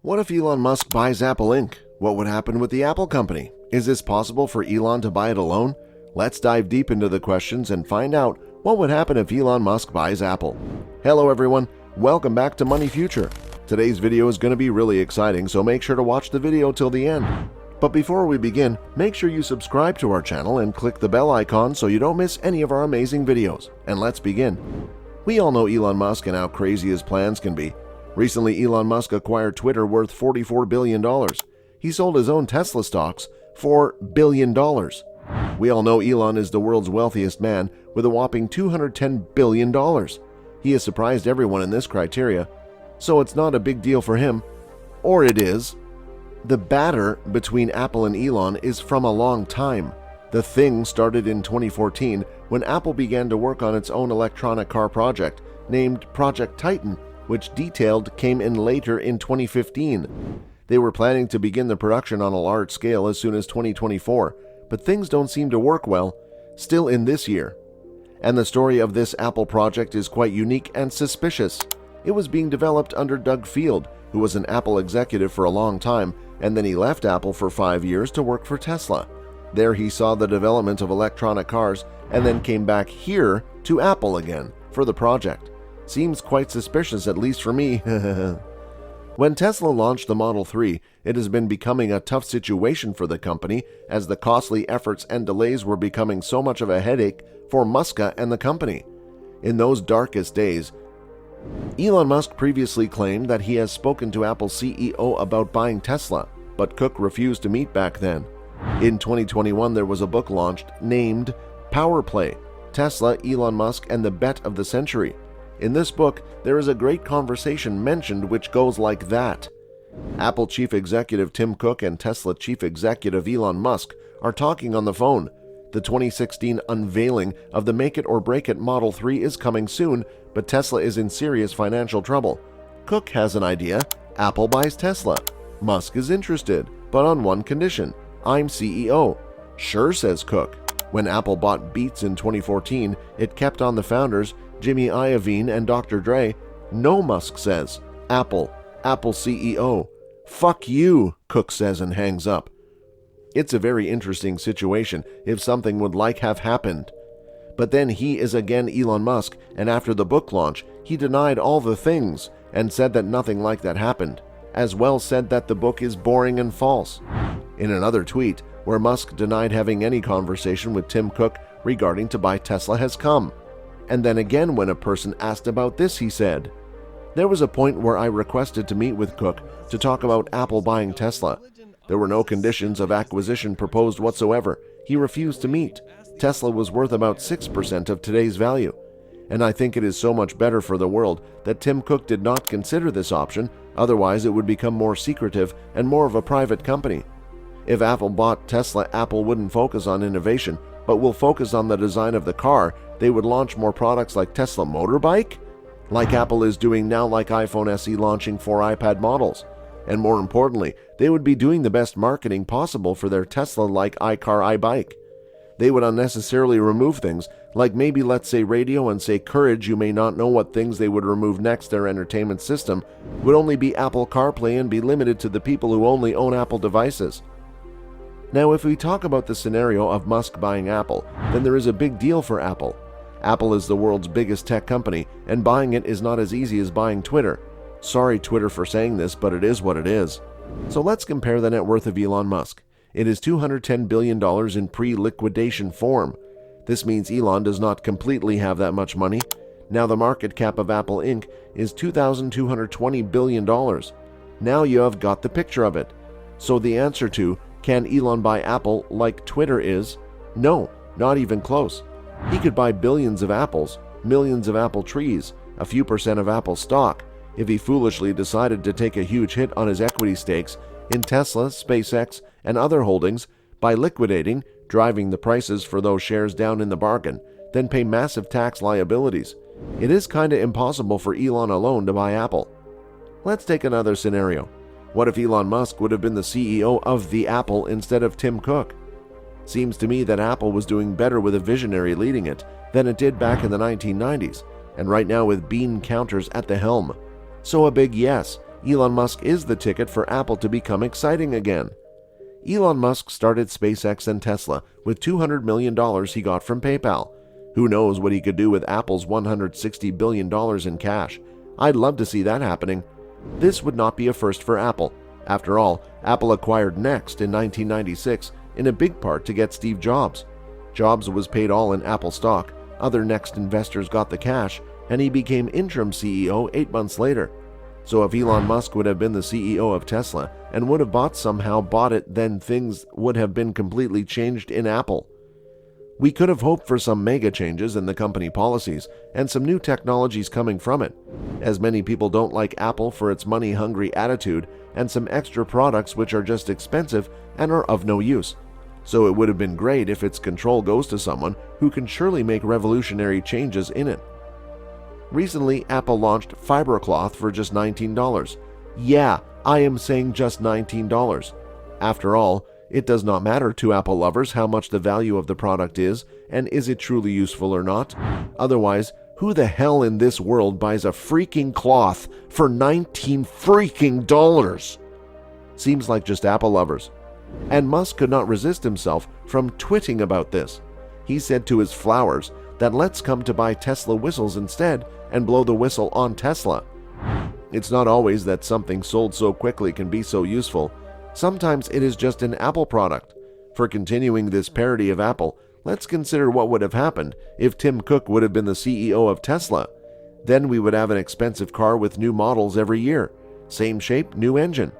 What if Elon Musk buys Apple Inc.? What would happen with the Apple company? Is this possible for Elon to buy it alone? Let's dive deep into the questions and find out what would happen if Elon Musk buys Apple. Hello everyone, welcome back to Money Future. Today's video is going to be really exciting, so make sure to watch the video till the end. But before we begin, make sure you subscribe to our channel and click the bell icon so you don't miss any of our amazing videos. And let's begin. We all know Elon Musk and how crazy his plans can be. Recently, Elon Musk acquired Twitter worth $44 billion. He sold his own Tesla stocks for $1 billion. We all know Elon is the world's wealthiest man with a whopping $210 billion. He has surprised everyone in this criteria, so it's not a big deal for him. Or it is. The batter between Apple and Elon is from a long time. The thing started in 2014 when Apple began to work on its own electronic car project named Project Titan, which detailed came in later in 2015. They were planning to begin the production on a large scale as soon as 2024, but things don't seem to work well, still in this year. And the story of this Apple project is quite unique and suspicious. It was being developed under Doug Field, who was an Apple executive for a long time, and then he left Apple for 5 years to work for Tesla. There he saw the development of electronic cars and then came back here to Apple again for the project. Seems quite suspicious, at least for me. When Tesla launched the Model 3, it has been becoming a tough situation for the company as the costly efforts and delays were becoming so much of a headache for Musk and the company. In those darkest days, Elon Musk previously claimed that he has spoken to Apple's CEO about buying Tesla, but Cook refused to meet back then. In 2021, there was a book launched named Power Play: Tesla, Elon Musk, and the Bet of the Century. In this book, there is a great conversation mentioned which goes like that. Apple Chief Executive Tim Cook and Tesla Chief Executive Elon Musk are talking on the phone. The 2016 unveiling of the Make It or Break It Model 3 is coming soon, but Tesla is in serious financial trouble. Cook has an idea. Apple buys Tesla. Musk is interested, but on one condition: I'm CEO. Sure, says Cook. When Apple bought Beats in 2014, it kept on the founders, Jimmy Iovine and Dr. Dre. No, Musk says. Apple CEO. Fuck you, Cook says and hangs up. It's a very interesting situation if something would have happened. But then he is again Elon Musk, and after the book launch, he denied all the things and said that nothing like that happened, as well said that the book is boring and false. In another tweet, where Musk denied having any conversation with Tim Cook regarding to buy Tesla has come. And then again when a person asked about this, he said, "There was a point where I requested to meet with Cook to talk about Apple buying Tesla. There were no conditions of acquisition proposed whatsoever. He refused to meet. Tesla was worth about 6% of today's value. And I think it is so much better for the world that Tim Cook did not consider this option, otherwise it would become more secretive and more of a private company. If Apple bought Tesla, Apple wouldn't focus on innovation, but will focus on the design of the car. They would launch more products like Tesla Motorbike, like Apple is doing now, like iPhone SE launching 4 iPad models. And more importantly, they would be doing the best marketing possible for their Tesla-like iCar, iBike. They would unnecessarily remove things, like maybe let's say radio and say courage. You may not know what things they would remove next. Their entertainment system would only be Apple CarPlay and be limited to the people who only own Apple devices. Now, if we talk about the scenario of Musk buying Apple, then there is a big deal for Apple. Apple is the world's biggest tech company, and buying it is not as easy as buying Twitter. Sorry, Twitter, for saying this, but it is what it is. So let's compare the net worth of Elon Musk. It is $210 billion in pre-liquidation form. This means Elon does not completely have that much money. Now the market cap of Apple Inc. is $2,220 billion. Now you have got the picture of it. So the answer to, can Elon buy Apple like Twitter is, no, not even close. He could buy billions of apples, millions of Apple trees, a few percent of Apple stock, if he foolishly decided to take a huge hit on his equity stakes in Tesla, SpaceX, and other holdings by liquidating, driving the prices for those shares down in the bargain, then pay massive tax liabilities. It is kinda impossible for Elon alone to buy Apple. Let's take another scenario. What if Elon Musk would have been the CEO of the Apple instead of Tim Cook? Seems to me that Apple was doing better with a visionary leading it than it did back in the 1990s, and right now with bean counters at the helm. So a big yes, Elon Musk is the ticket for Apple to become exciting again. Elon Musk started SpaceX and Tesla with $200 million he got from PayPal. Who knows what he could do with Apple's $160 billion in cash? I'd love to see that happening. This would not be a first for Apple. After all, Apple acquired Next in 1996 in a big part to get Steve Jobs. Jobs was paid all in Apple stock, other Next investors got the cash, and he became interim CEO 8 months later. So if Elon Musk would have been the CEO of Tesla and would have somehow bought it, then things would have been completely changed in Apple. We could have hoped for some mega changes in the company policies and some new technologies coming from it, as many people don't like Apple for its money-hungry attitude and some extra products which are just expensive and are of no use. So it would have been great if its control goes to someone who can surely make revolutionary changes in it. Recently, Apple launched Fibercloth for just $19. Yeah, I am saying just $19. After all, it does not matter to Apple lovers how much the value of the product is and is it truly useful or not. Otherwise, who the hell in this world buys a freaking cloth for $19 freaking dollars? Seems like just Apple lovers. And Musk could not resist himself from twitting about this. He said to his flowers that let's come to buy Tesla whistles instead and blow the whistle on Tesla. It's not always that something sold so quickly can be so useful. Sometimes it is just an Apple product. For continuing this parody of Apple, let's consider what would have happened if Tim Cook would have been the CEO of Tesla. Then we would have an expensive car with new models every year. Same shape, new engine.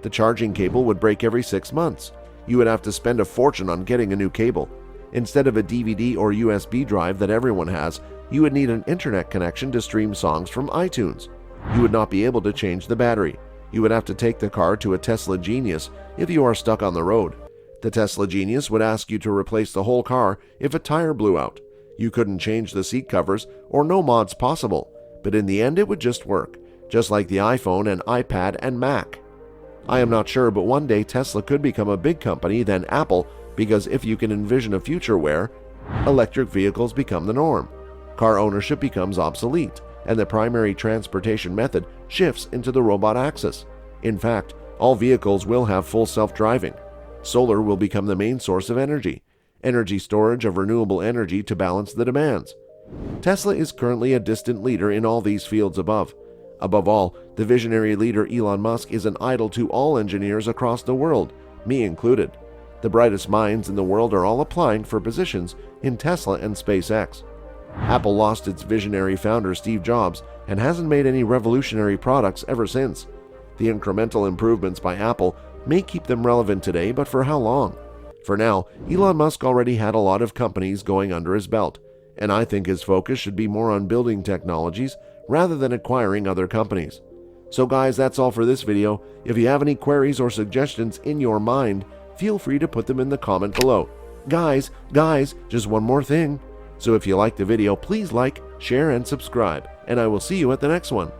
The charging cable would break every 6 months. You would have to spend a fortune on getting a new cable. Instead of a DVD or USB drive that everyone has, you would need an internet connection to stream songs from iTunes. You would not be able to change the battery. You would have to take the car to a Tesla Genius if you are stuck on the road. The Tesla Genius would ask you to replace the whole car if a tire blew out. You couldn't change the seat covers or no mods possible, but in the end it would just work, just like the iPhone and iPad and Mac. I am not sure, but one day Tesla could become a big company than Apple, because if you can envision a future where electric vehicles become the norm, car ownership becomes obsolete, and the primary transportation method shifts into the robot axis. In fact, all vehicles will have full self-driving. Solar will become the main source of energy storage of renewable energy to balance the demands. Tesla is currently a distant leader in all these fields above. Above all, the visionary leader Elon Musk is an idol to all engineers across the world, me included. The brightest minds in the world are all applying for positions in Tesla and SpaceX. Apple lost its visionary founder Steve Jobs and hasn't made any revolutionary products ever since. The incremental improvements by Apple may keep them relevant today, but for how long? For now, Elon Musk already had a lot of companies going under his belt, and I think his focus should be more on building technologies rather than acquiring other companies. So guys, that's all for this video. If you have any queries or suggestions in your mind, feel free to put them in the comment below. Guys, just one more thing. So if you liked the video, please like, share, and subscribe, and I will see you at the next one.